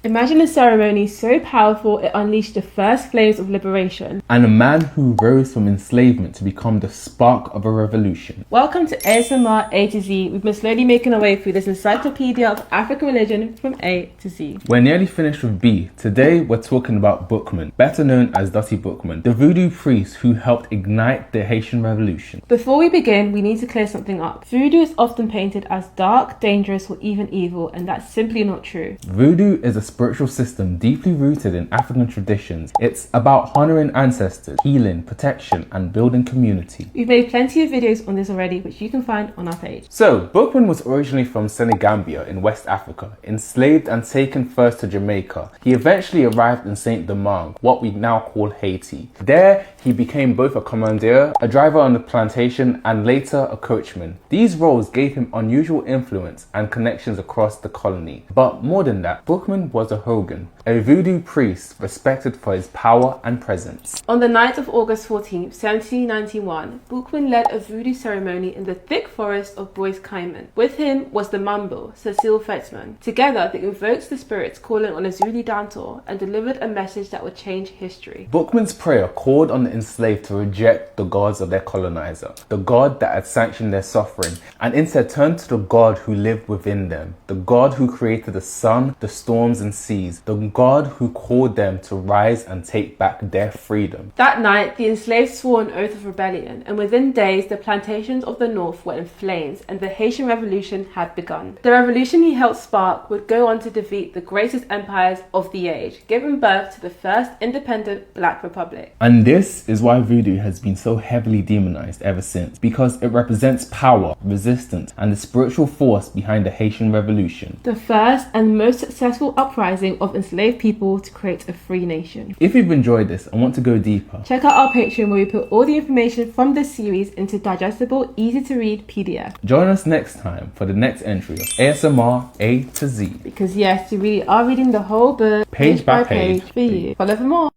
Imagine a ceremony so powerful it unleashed the first flames of liberation. And a man who rose from enslavement to become the spark of a revolution. Welcome to ASMR A to Z. We've been slowly making our way through this encyclopedia of African religion from A to Z. We're nearly finished with B. Today we're talking about Boukman, better known as Dutty Boukman, the voodoo priest who helped ignite the Haitian Revolution. Before we begin, we need to clear something up. Voodoo is often painted as dark, dangerous, or even evil, and that's simply not true. Voodoo is a spiritual system deeply rooted in African traditions. It's about honoring ancestors, healing, protection, and building community. We've made plenty of videos on this already, which you can find on our page. So, Boukman was originally from Senegambia in West Africa, enslaved and taken first to Jamaica. He eventually arrived in Saint Domingue, what we now call Haiti. There, he became both a commandeer, a driver on the plantation, and later a coachman. These roles gave him unusual influence and connections across the colony. But more than that, Boukman was a Hogan, a voodoo priest respected for his power and presence. On the night of August 14, 1791, Boukman led a voodoo ceremony in the thick forest of Bois Caïman. With him was the Mambo, Cécile Fatiman. Together, they invoked the spirits calling on a Zulu dantor and delivered a message that would change history. Boukman's prayer called on the enslaved to reject the gods of their colonizer, the god that had sanctioned their suffering, and instead turn to the God who lived within them, the God who created the sun, the storms and seas, the God who called them to rise and take back their freedom. That night, the enslaved swore an oath of rebellion, and within days, the plantations of the north were in flames, and the Haitian Revolution had begun. The revolution he helped spark would go on to defeat the greatest empires of the age, giving birth to the first independent Black Republic. And this is why voodoo has been so heavily demonized ever since, because it represents power, resistance, and the spiritual force behind the Haitian Revolution. The first and most successful uprising of enslaved people to create a free nation. If you've enjoyed this and want to go deeper, check out our Patreon where we put all the information from this series into digestible, easy to read PDF. Join us next time for the next entry of ASMR A to Z. Because yes, we really are reading the whole book, page by page for you. Follow for more.